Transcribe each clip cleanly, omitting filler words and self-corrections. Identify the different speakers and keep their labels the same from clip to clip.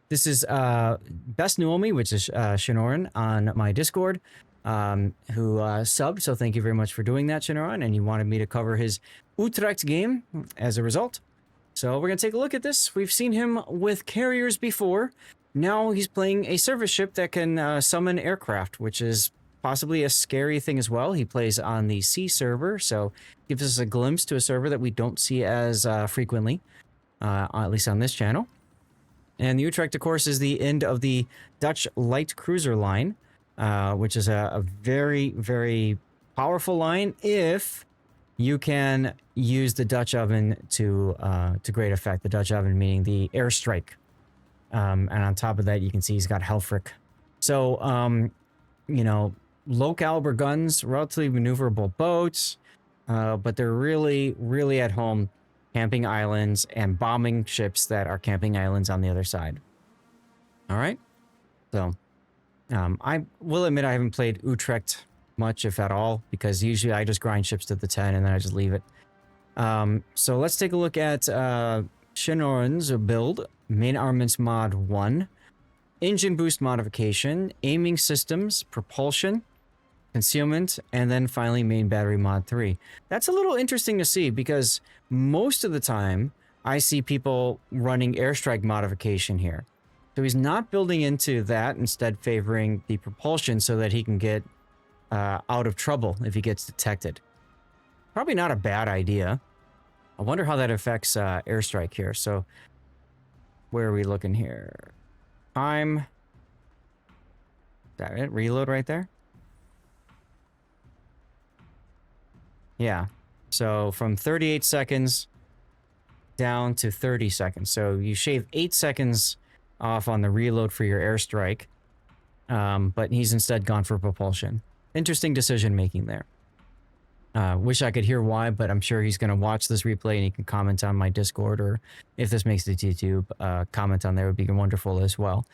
Speaker 1: This is Best Nuomi, which is Shinorin on my Discord, who subbed. So thank you very much for doing that, Shinorin. And he wanted me to cover his Utrecht game as a result. So we're going to take a look at this. We've seen him with carriers before. Now he's playing a service ship that can summon aircraft, which is possibly a scary thing as well. He plays on the C server, so gives us a glimpse to a server that we don't see as frequently, at least on this channel. And the Utrecht, of course, is the end of the Dutch light cruiser line, which is a very, very powerful line if you can use the Dutch oven to great effect. The Dutch oven meaning the Airstrike. And on top of that, you can see he's got Helfrich. So, you know, low caliber guns, relatively maneuverable boats, but they're really, really at home camping islands and bombing ships that are camping islands on the other side. All right. So, I will admit I haven't played Utrecht much, if at all, because usually I just grind ships to the 10 and then I just leave it. So let's take a look at Shinorin's build. Main armaments mod 1. Engine boost modification, aiming systems, propulsion, concealment, and then finally main battery mod 3. That's a little interesting to see because most of the time I see people running airstrike modification here. So he's not building into that, instead favoring the propulsion so that he can get out of trouble if he gets detected. Probably not a bad idea. I wonder how that affects airstrike here. So where are we looking here? Time. Is that it? Reload right there? Yeah. So from 38 seconds down to 30 seconds. So you shave 8 seconds off on the reload for your airstrike. But he's instead gone for propulsion. Interesting decision making there. Wish I could hear why, but I'm sure he's going to watch this replay and he can comment on my Discord, or if this makes it to YouTube, comment on there would be wonderful as well.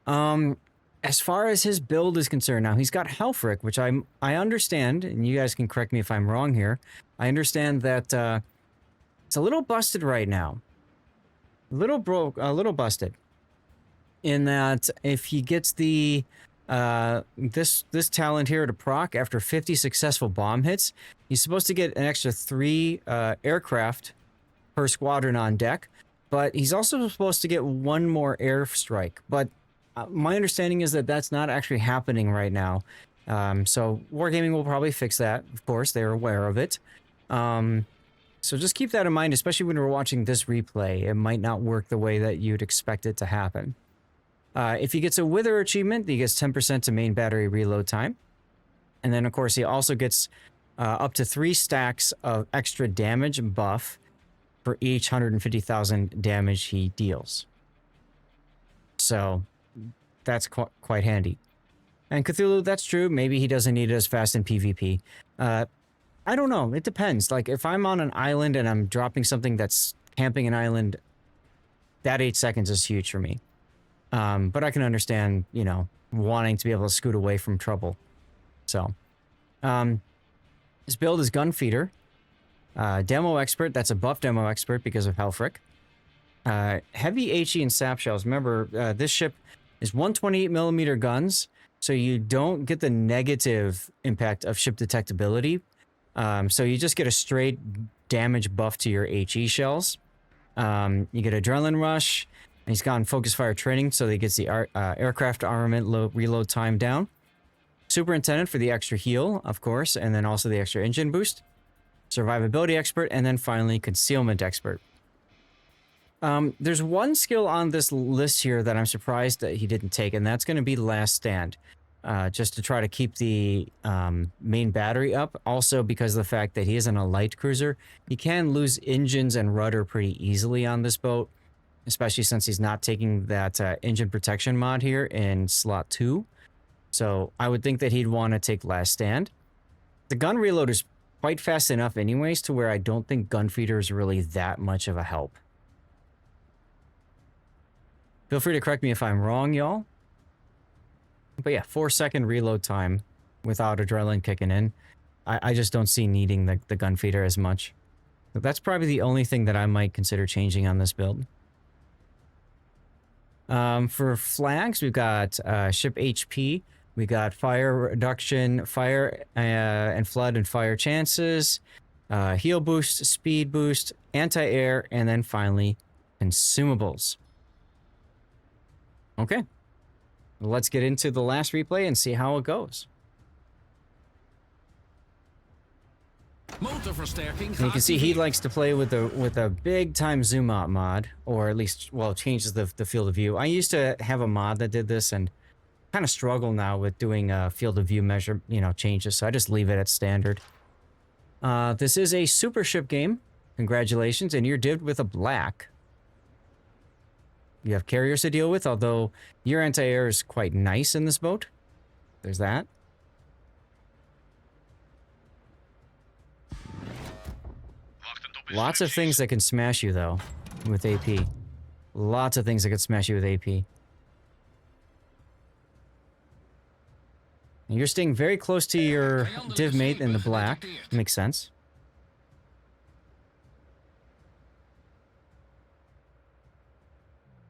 Speaker 1: As far as his build is concerned, now he's got Helfrich, which I understand, and you guys can correct me if I'm wrong here. I understand that it's a little busted right now. A little busted. In that if he gets the this talent here to proc after 50 successful bomb hits, he's supposed to get an extra 3 aircraft per squadron on deck, but he's also supposed to get 1 more airstrike. But my understanding is that that's not actually happening right now. So Wargaming will probably fix that. Of course, they're aware of it. So just keep that in mind, especially when we're watching this replay. It might not work the way that you'd expect it to happen. If he gets a Wither achievement, he gets 10% to main battery reload time. And then, of course, he also gets up to 3 stacks of extra damage buff for each 150,000 damage he deals. So that's quite handy. And Cthulhu, that's true. Maybe he doesn't need it as fast in PvP. I don't know. It depends. Like, if I'm on an island and I'm dropping something that's camping an island, that 8 seconds is huge for me. But I can understand, you know, wanting to be able to scoot away from trouble. So, his build is Gunfeeder. Demo Expert, that's a buff Demo Expert because of Helfrich. Heavy HE and sap shells. Remember, this ship is 128mm guns, so you don't get the negative impact of ship detectability. So you just get a straight damage buff to your HE shells. You get Adrenaline Rush. And he's gotten focus fire training, so he gets the aircraft armament reload time down. Superintendent for the extra heal, of course, and then also the extra engine boost. Survivability expert, and then finally concealment expert. There's one skill on this list here that I'm surprised that he didn't take, and that's going to be Last Stand. Just to try to keep the main battery up. Also because of the fact that he isn't a light cruiser, he can lose engines and rudder pretty easily on this boat. Especially since he's not taking that engine protection mod here in slot 2. So I would think that he'd want to take Last Stand. The gun reload is quite fast enough anyways to where I don't think Gunfeeder is really that much of a help. Feel free to correct me if I'm wrong, y'all. But yeah, 4-second reload time without adrenaline kicking in. I just don't see needing the Gunfeeder as much. But that's probably the only thing that I might consider changing on this build. For flags, we've got ship HP. We got fire reduction, fire and flood and fire chances, heal boost, speed boost, anti-air, and then finally consumables. Okay, let's get into the last replay and see how it goes. And you can see he likes to play with a big time zoom out mod, or at least, well, it changes the field of view. I used to have a mod that did this and kind of struggle now with doing field of view measure, changes, so I just leave it at standard. This is a super ship game. Congratulations, and you're divvied with a black. You have carriers to deal with, although your anti-air is quite nice in this boat. There's that. Lots of things that can smash you, though, with AP. Lots of things that can smash you with AP. And you're staying very close to your div mate in the black. Makes sense.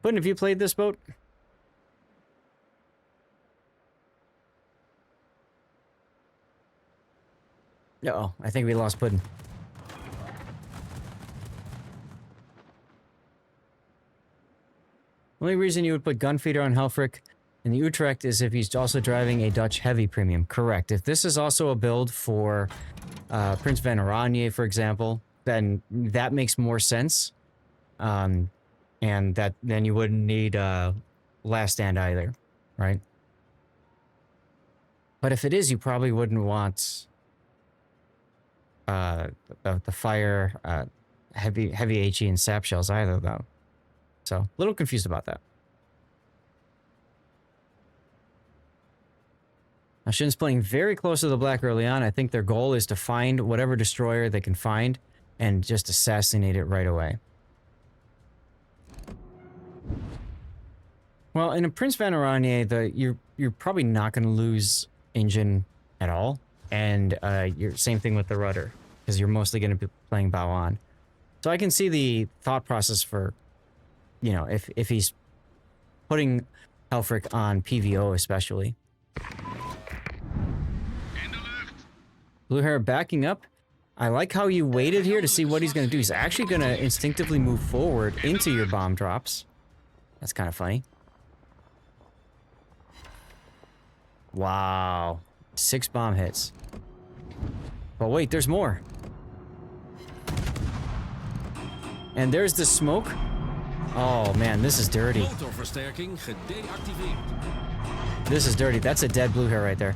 Speaker 1: Puddin', have you played this boat? Uh-oh, I think we lost Puddin'. The only reason you would put Gunfeeder on Helfrich in the Utrecht is if he's also driving a Dutch heavy premium. Correct. If this is also a build for Prince van Oranje, for example, then that makes more sense. And then you wouldn't need Last Stand either, right? But if it is, you probably wouldn't want the fire heavy HE and sap shells either, though. So a little confused about that. Now Shin's playing very close to the black early on. I think their goal is to find whatever destroyer they can find and just assassinate it right away. Well, in a Prince van Oranje, you're probably not going to lose engine at all, and same thing with the rudder, because you're mostly going to be playing bow on. So I can see the thought process for, if he's putting Helfrich on PVO especially. Blue Hair backing up. I like how you waited here to see what he's going to do. He's actually going to instinctively move forward into your bomb drops. That's kind of funny. Wow. 6 bomb hits. But wait, there's more. And there's the smoke. Oh man, this is dirty. This is dirty. That's a dead Blue Hair right there.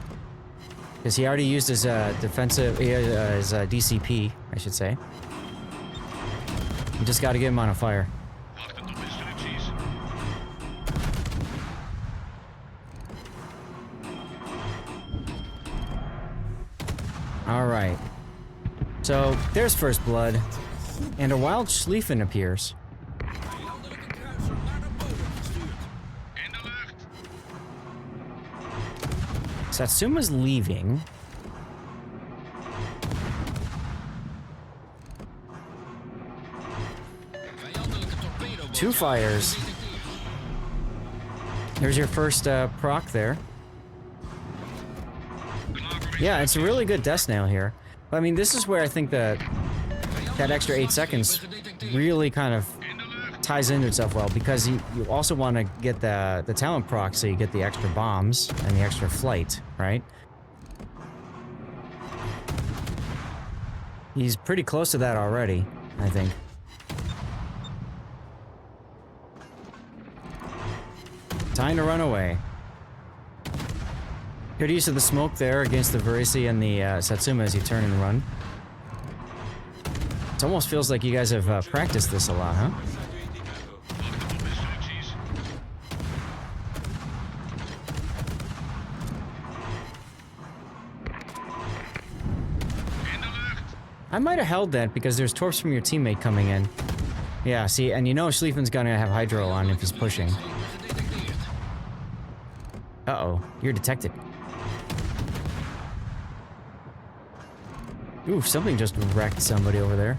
Speaker 1: Because he already used his defensive, his DCP, I should say. You just got to get him on a fire. All right. So there's first blood, and a wild Schlieffen appears. Satsuma's leaving. Two fires. There's your first proc there. Yeah, it's a really good death snail here. But, I mean, this is where I think that extra 8 seconds really kind of ties into itself well, because you also want to get the talent proc so you get the extra bombs and the extra flight, right? He's pretty close to that already, I think. Time to run away. Good use of the smoke there against the Varisi and the Satsuma as you turn and run. It almost feels like you guys have practiced this a lot, huh? I might have held that because there's torps from your teammate coming in. Yeah, see, and you know Schlieffen's gonna have Hydro on if he's pushing. Uh-oh, you're detected. Ooh, something just wrecked somebody over there.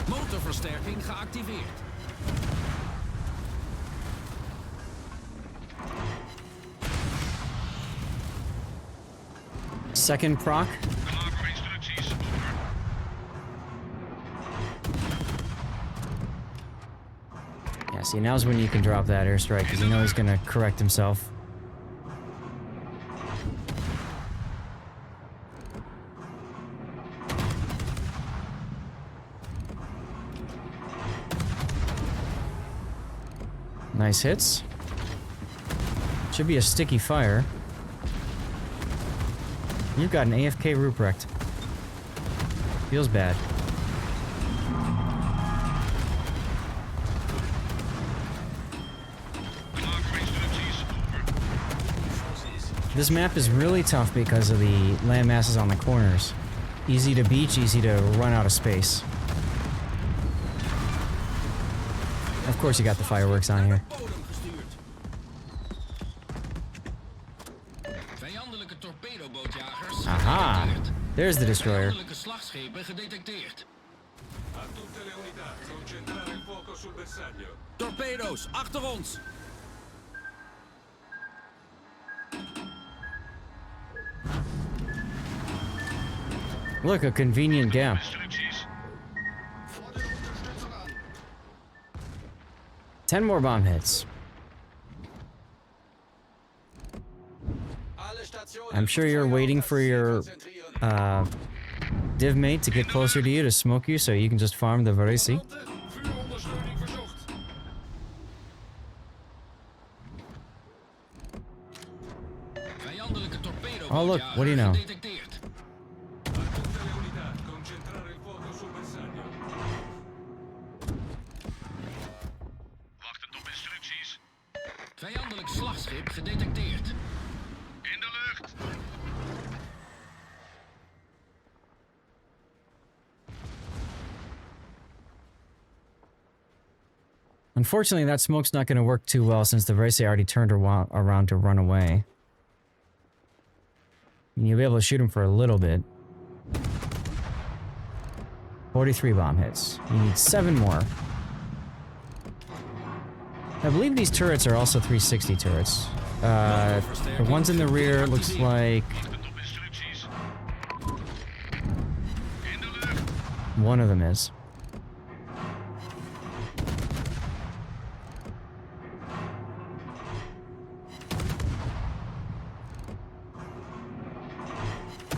Speaker 2: Motorversterking geactiveerd.
Speaker 1: second proc. Yeah, see, now's when you can drop that airstrike, because you know he's gonna correct himself. Nice hits. Should be a sticky fire. You've got an AFK Ruprecht. Feels bad. This map is really tough because of the land masses on the corners. Easy to beach, easy to run out of space. Of course you got the fireworks on here. Aha! There's the destroyer.
Speaker 2: Torpedo's, achter ons!
Speaker 1: Look, a convenient gap. Ten more bomb hits. I'm sure you're waiting for your div mate to get closer to you to smoke you so you can just farm the Varese. Oh look, what do you know?
Speaker 2: Vijandelijk slagschip gedetecteerd. In de lucht.
Speaker 1: Unfortunately, that smoke's not going to work too well since the Varese already turned around to run away. And you'll be able to shoot him for a little bit. 43 bomb hits. You need 7 more. I believe these turrets are also 360 turrets. The ones in the rear looks like... one of them is.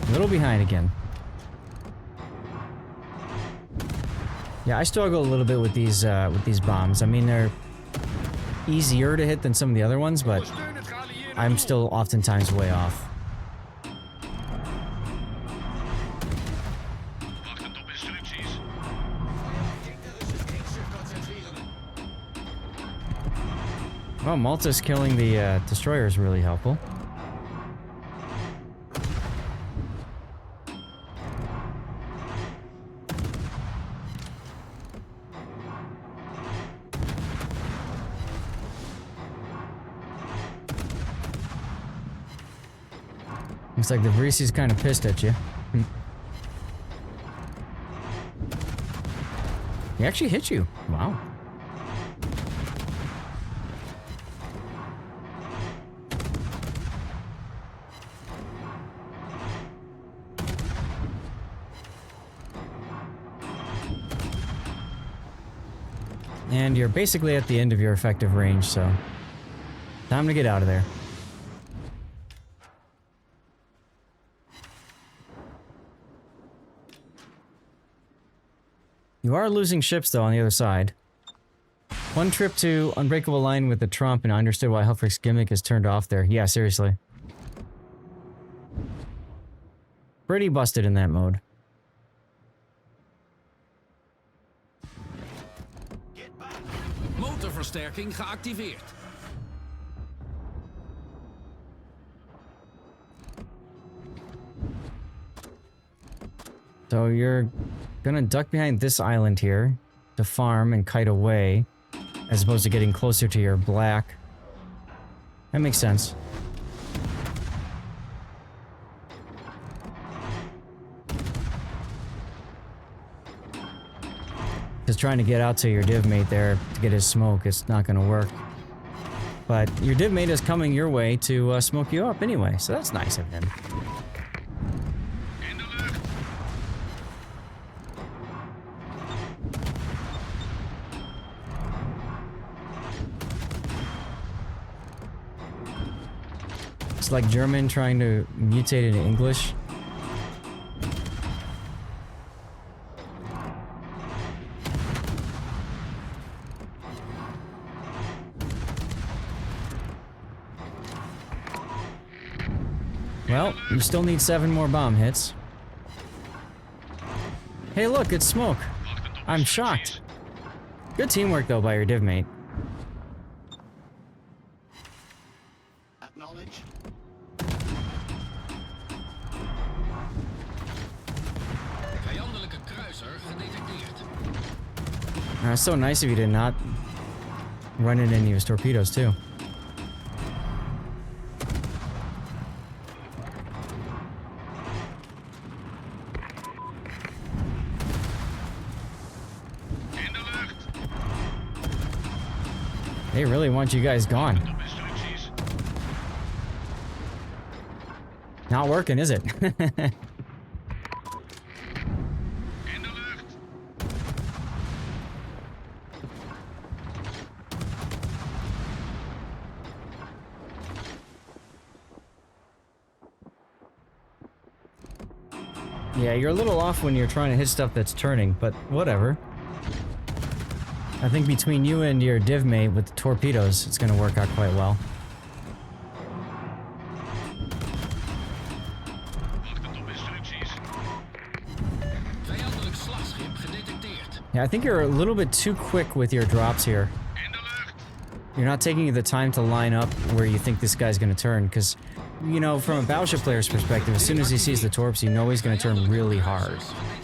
Speaker 1: A little behind again. Yeah, I struggle a little bit with these bombs. I mean, they're easier to hit than some of the other ones, but I'm still oftentimes way off. Well, Malta's killing the destroyer is really helpful. Looks like the Varese's kind of pissed at you. He actually hit you. Wow. And you're basically at the end of your effective range, so time to get out of there. You are losing ships, though, on the other side. One trip to Unbreakable Line with the Trump, and I understood why Helfrich's gimmick is turned off there. Yeah, seriously. Pretty busted in that mode.
Speaker 2: Motorversterking geactiveerd.
Speaker 1: So you're gonna duck behind this island here to farm and kite away, as opposed to getting closer to your black. That makes sense. Just trying to get out to your div mate there to get his smoke, it's not gonna work. But your div mate is coming your way to smoke you up anyway, so that's nice of him. It's like German trying to mutate into English. Well, you still need 7 more bomb hits. Hey look, it's smoke. I'm shocked. Good teamwork though by your div mate.
Speaker 3: Acknowledge.
Speaker 2: Vijandelijke kruiser gedetecteerd.
Speaker 1: It's so nice of you to not run into any of his torpedoes too. They really want you guys gone. Not working, is it? Yeah, you're a little off when you're trying to hit stuff that's turning, but whatever. I think between you and your div mate with the torpedoes, it's going to work out quite well.
Speaker 2: Vijandelijk slagschip gedetecteerd.
Speaker 1: Yeah, I think you're a little bit too quick with your drops here. You're not taking the time to line up where you think this guy's going to turn, because, you know, from a battleship player's perspective, as soon as he sees the torps, you know he's going to turn really hard,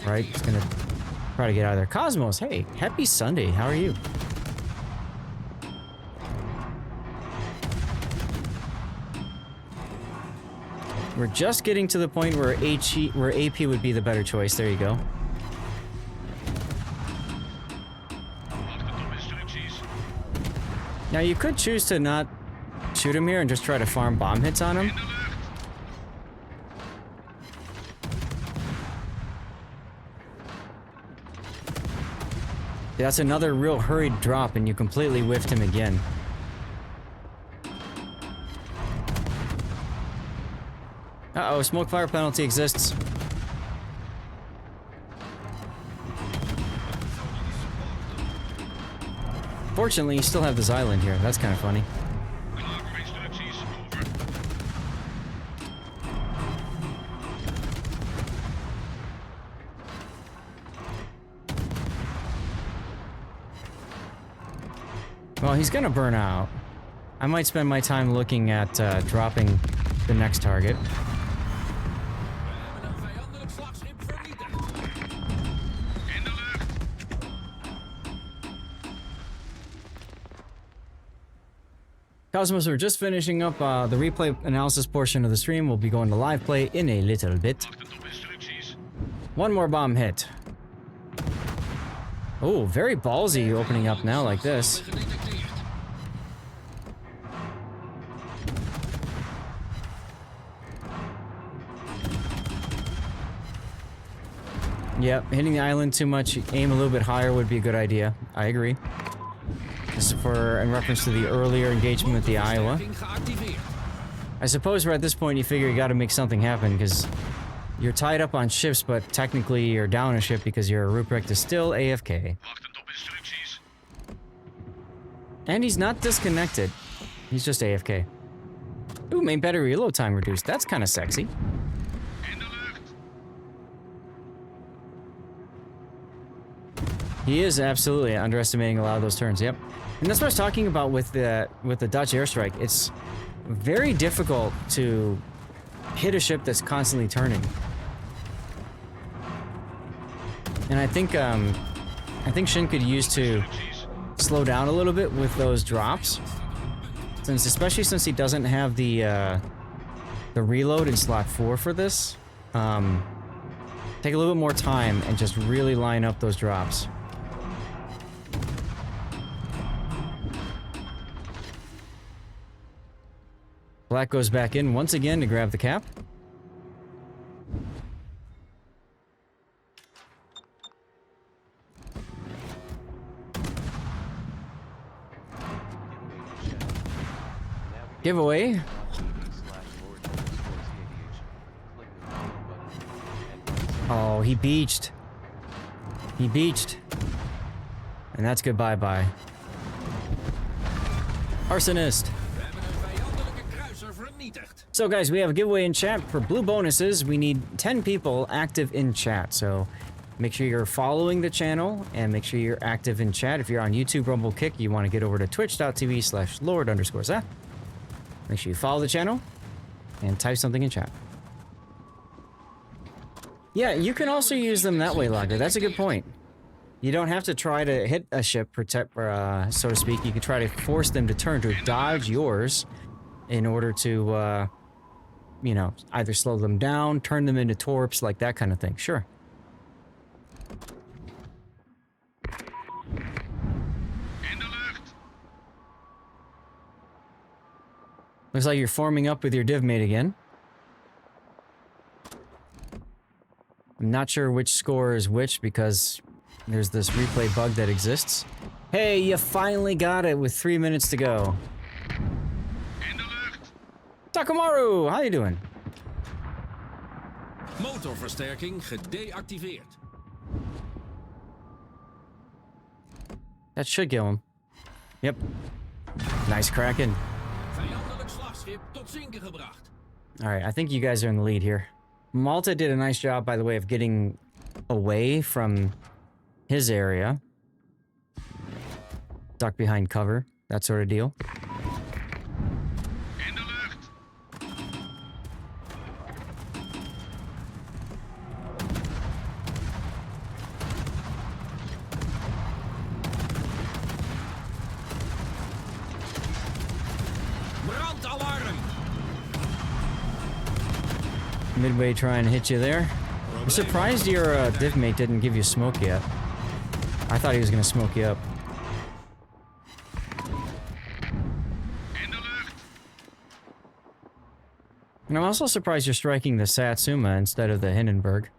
Speaker 1: right? He's going to try to get out of there. Cosmos, hey, happy Sunday. How are you? We're just getting to the point where AP would be the better choice. There you go. Now you could choose to not shoot him here and just try to farm bomb hits on him. That's another real hurried drop and you completely whiffed him again. Uh-oh, smoke fire penalty exists. Fortunately, you still have this island here. That's kind of funny. Well, he's gonna burn out. I might spend my time looking at dropping the next target.
Speaker 2: We hebben een vijandelijk slagschip vernietigd.
Speaker 1: Cosmos, we're just finishing up the replay analysis portion of the stream. We'll be going to live play in a little bit. One more bomb hit. Oh, very ballsy opening up now like this.
Speaker 2: Gedetecteerd.
Speaker 1: Yep, hitting the island too much, aim a little bit higher would be a good idea. I agree. This is in reference to the earlier engagement with the Iowa.
Speaker 2: Geactiveerd.
Speaker 1: I suppose we're at this point you figure you gotta make something happen, because you're tied up on ships, but technically you're down a ship because your Ruprecht is still AFK. And he's not disconnected. He's just AFK. Ooh, main battery reload time reduced. That's kind of sexy. He is absolutely underestimating a lot of those turns, yep. And that's what I was talking about with the Dutch airstrike. It's very difficult to hit a ship that's constantly turning. And I think Shin could use to slow down a little bit with those drops. Especially since he doesn't have the reload in slot 4 for this. Take a little bit more time and just really line up those drops. Black goes back in once again to grab the cap. Giveaway. Oh, he beached. He beached. And that's goodbye-bye. Arsonist.
Speaker 2: We hebben een vijandelijke kruiser vernietigd.
Speaker 1: So guys, we have a giveaway in chat for blue bonuses. We need 10 people active in chat. So make sure you're following the channel and make sure you're active in chat. If you're on YouTube, Rumble, Kick, you want to get over to twitch.tv/Lord_Zath. Make sure you follow the channel and type something in chat. Yeah, you can also use them that way, Lager. That's a good point. You don't have to try to hit a ship, so to speak. You can try to force them to turn to dodge yours in order to, you know, either slow them down, turn them into torps, like that kind of thing. Sure. Looks like you're forming up with your div mate again. I'm not sure which score is which because there's this replay bug that exists. Hey, you finally got it with 3 minutes to go. Takamaru, how you doing?
Speaker 2: Motorversterking gedeactiveerd.
Speaker 1: That should kill him. Yep. Nice cracking.
Speaker 2: Vijandelijk slagschip tot zinken gebracht.
Speaker 1: Alright, I think you guys are in the lead here. Malta did a nice job, by the way, of getting away from his area. Duck behind cover, that sort of deal.
Speaker 2: Brandalarm!
Speaker 1: Midway trying to hit you there. I'm surprised your div mate didn't give you smoke yet. I thought he was going to smoke you up. And I'm also surprised you're striking the Satsuma instead of the Hindenburg.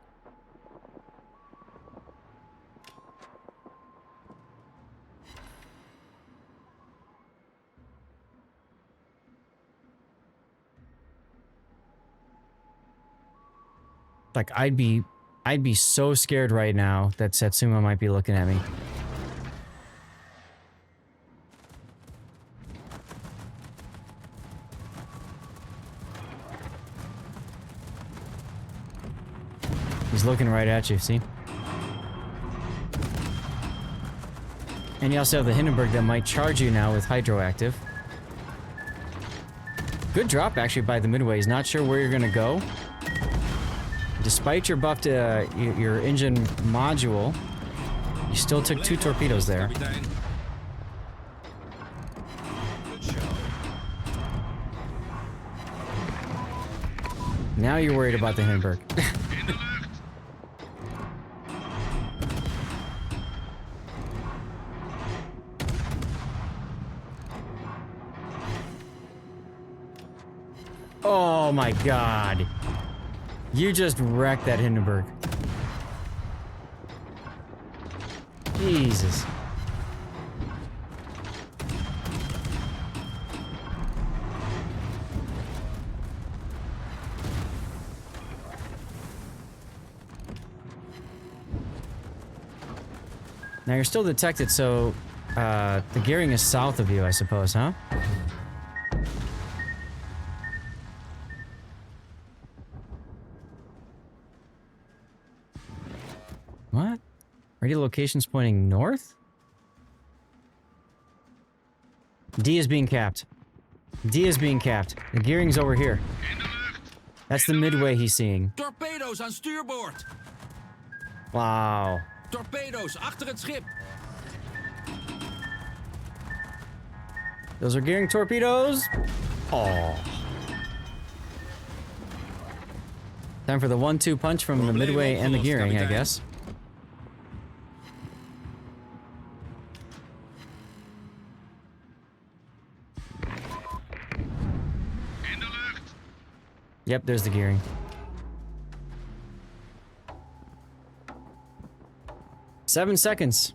Speaker 1: Like, I'd be so scared right now that Satsuma might be looking at me. He's looking right at you, see? And you also have the Hindenburg that might charge you now with Hydroactive. Good drop, actually, by the Midway. He's not sure where you're gonna go. Despite your buff to your engine module, you still took 2 torpedoes there.
Speaker 2: Kapitein.
Speaker 1: Now you're worried about the Hindenburg. Oh my god. You just wrecked that Hindenburg. Jesus. Now you're still detected, so the gearing is south of you, I suppose, huh? What? Radio location's pointing north? D is being capped. D is being capped. The gearing's over here. That's the Midway he's seeing.
Speaker 2: Torpedo's aan stuurboord.
Speaker 1: Wow.
Speaker 2: Torpedo's achter het schip.
Speaker 1: Those are gearing torpedoes. Oh. Time for the 1-2 punch from the Midway and the gearing, I guess. Yep, there's the gearing. Seven seconds.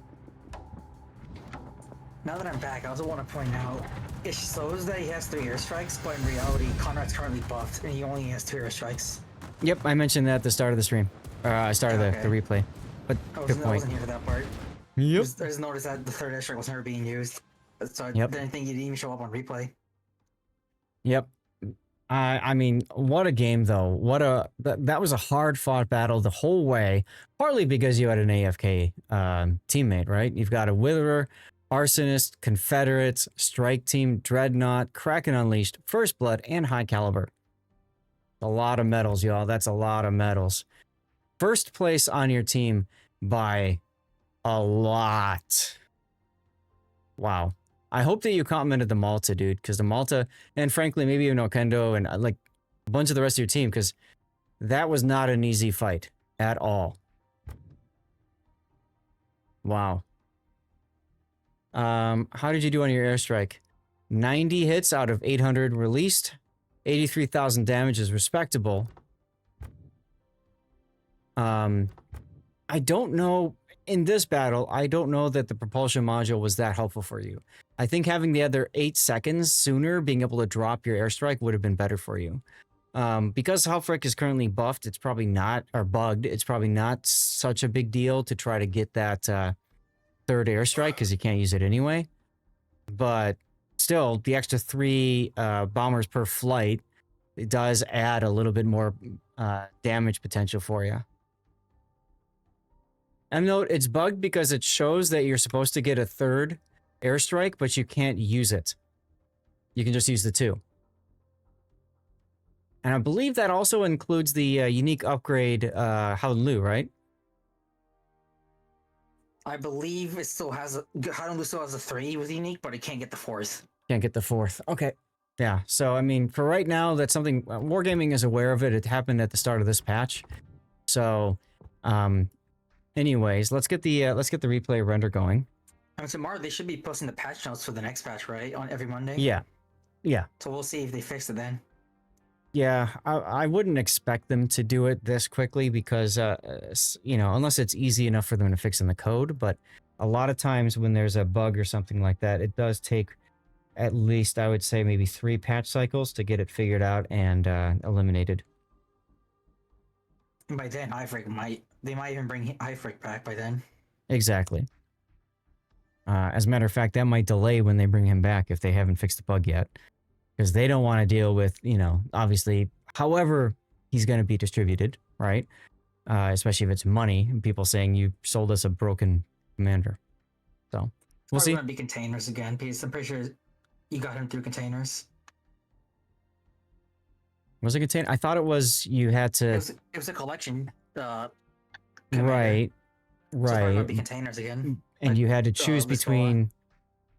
Speaker 3: Now that I'm back, I also want to point out, it shows that he has 3 airstrikes, but in reality, Conrad's currently buffed, and he only has 2 airstrikes.
Speaker 1: Yep, I mentioned that at the start of the stream. I started the
Speaker 3: Okay.
Speaker 1: replay. But good
Speaker 3: I
Speaker 1: point.
Speaker 3: wasn't here for that part.
Speaker 1: Yep.
Speaker 3: I just noticed that the third airstrike was never being used. So I
Speaker 1: Yep.
Speaker 3: didn't think you'd even show up on replay.
Speaker 1: Yep. I mean, what a game though. That was a hard fought battle the whole way. Partly because you had an AFK teammate, right? You've got a Witherer, Arsonist, Confederates, Strike Team, Dreadnought, Kraken Unleashed, First Blood, and High Caliber. A lot of medals, y'all. That's a lot of medals. First place on your team by a lot. Wow. I hope that you commented the Malta, dude, because the Malta, and frankly, maybe even Okendo and like a bunch of the rest of your team, because that was not an easy fight at all. Wow. How did you do on your airstrike? 90 hits out of 800 released. 83,000 damage is respectable. I don't know, in this battle, I don't know that the propulsion module was that helpful for you. I think having the other 8 seconds sooner, being able to drop your airstrike would have been better for you. Because Halfrek is currently buffed, it's probably not, or bugged, it's probably not such a big deal to try to get that third airstrike, because you can't use it anyway. But still, the extra 3 bombers per flight, it does add a little bit more damage potential for you. And note, it's bugged because it shows that you're supposed to get a third airstrike, but you can't use it. You can just use the 2. And I believe that also includes the unique upgrade Howlin' right?
Speaker 3: I believe it still has Howlin' still has a 3 with unique, but it can't get the 4th.
Speaker 1: Can't get the 4th. Okay. Yeah. So I mean, for right now, that's something Wargaming is aware of it. It happened at the start of this patch. So, anyways, let's get the replay render going.
Speaker 3: I mean, tomorrow they should be posting the patch notes for the next patch, right? On every Monday.
Speaker 1: Yeah. Yeah.
Speaker 3: So we'll see if they fix it then.
Speaker 1: Yeah, I wouldn't expect them to do it this quickly because, you know, unless it's easy enough for them to fix in the code. But a lot of times when there's a bug or something like that, it does take at least, I would say, maybe 3 patch cycles to get it figured out and eliminated.
Speaker 3: And by then, they might even bring iFrick back by then.
Speaker 1: Exactly. As a matter of fact, that might delay when they bring him back if they haven't fixed the bug yet. Because they don't want to deal with, you know, obviously, however he's going to be distributed, right? Especially if it's money and people saying you sold us a broken commander. So, we'll see.
Speaker 3: It's going to be containers again, because I'm pretty sure you got him through containers.
Speaker 1: Was it container? I thought it was you had to...
Speaker 3: It was a collection.
Speaker 1: Right.
Speaker 3: So it's going to
Speaker 1: Right.
Speaker 3: be containers again.
Speaker 1: And
Speaker 3: like,
Speaker 1: you had to choose between...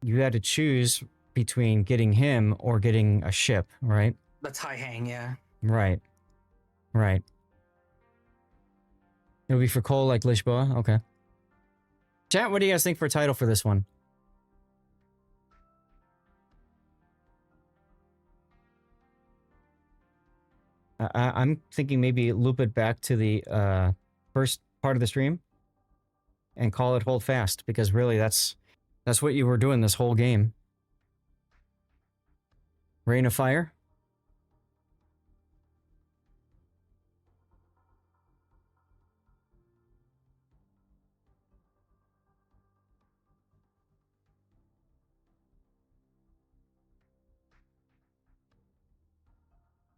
Speaker 1: You had to choose between getting him or getting a ship, right?
Speaker 3: That's high hang, yeah.
Speaker 1: Right. Right. It'll be for coal like Lisboa? Okay. Chat, what do you guys think for a title for this one? I'm thinking maybe loop it back to the first part of the stream and call it Hold Fast, because really that's what you were doing this whole game. Rain of Fire?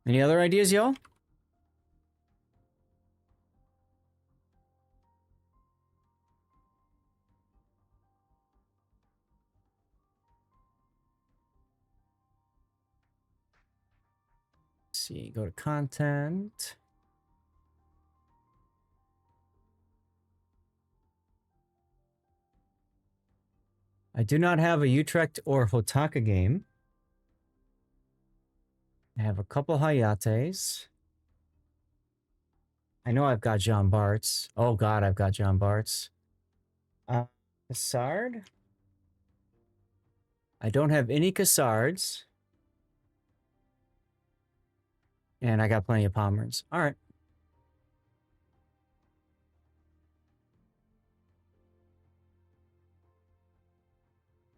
Speaker 1: Any other ideas, y'all? See, go to content. I do not have a Utrecht or Hotaka game. I have a couple Hayates. I know I've got John Bart's. Oh god, I've got John Bart's. Cassard? I don't have any Cassards. And I got plenty of Pomerans. All right.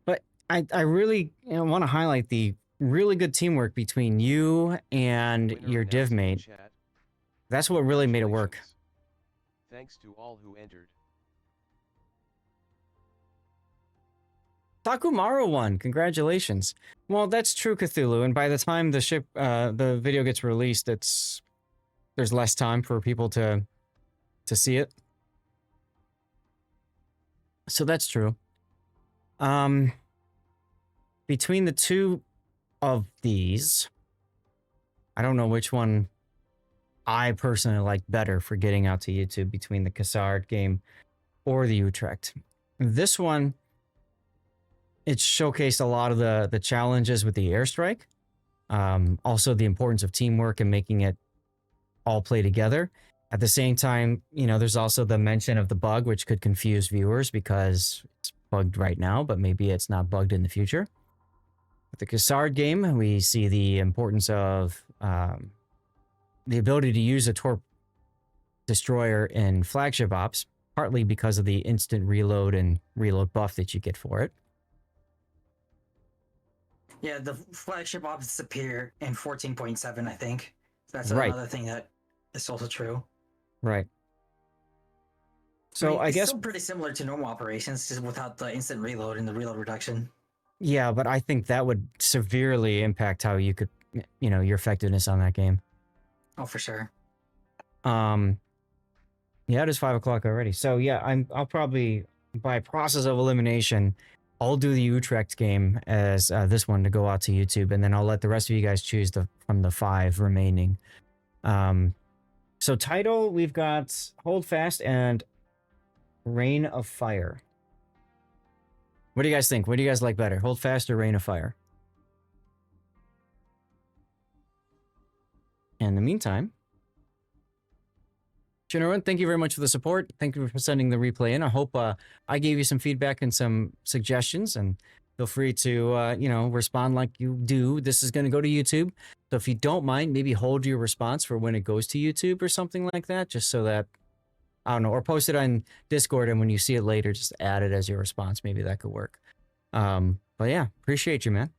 Speaker 1: But I really want to highlight the really good teamwork between you and your div mate. That's what really made it work.
Speaker 4: Thanks to all who entered.
Speaker 1: Takumaru won. Congratulations. Well, that's true, Cthulhu. And by the time the video gets released, there's less time for people to see it. So that's true. Between the two of these, I don't know which one I personally like better for getting out to YouTube, between the Corsair game or the Utrecht. This one, it showcased a lot of the challenges with the airstrike. Also the importance of teamwork and making it all play together. At the same time, you know, there's also the mention of the bug, which could confuse viewers because it's bugged right now, but maybe it's not bugged in the future. With the Corsair game, we see the importance of the ability to use a torp destroyer in flagship ops, partly because of the instant reload and reload buff that you get for it.
Speaker 3: Yeah, the flagship ops disappear in 14.7, I think. That's
Speaker 1: Right.
Speaker 3: another thing that is also true.
Speaker 1: Right. So I
Speaker 3: it's
Speaker 1: guess,
Speaker 3: still pretty similar to normal operations, just without the instant reload and the reload reduction.
Speaker 1: yeah, but I think that would severely impact how you could, you know, your effectiveness on that game.
Speaker 3: Oh, for sure.
Speaker 1: Yeah, it is 5 o'clock already. So yeah, I'll probably, by process of elimination, I'll do the Utrecht game as this one to go out to YouTube, and then I'll let the rest of you guys choose from the 5 remaining. So title, we've got Hold Fast and Rain of Fire. What do you guys think? What do you guys like better? Hold Fast or Rain of Fire? In the meantime, Shinorin, thank you very much for the support. Thank you for sending the replay in. I hope I gave you some feedback and some suggestions, and feel free to, you know, respond like you do. This is going to go to YouTube. So if you don't mind, maybe hold your response for when it goes to YouTube or something like that, just so that, I don't know, or post it on Discord, and when you see it later, just add it as your response. Maybe that could work. But yeah, appreciate you, man.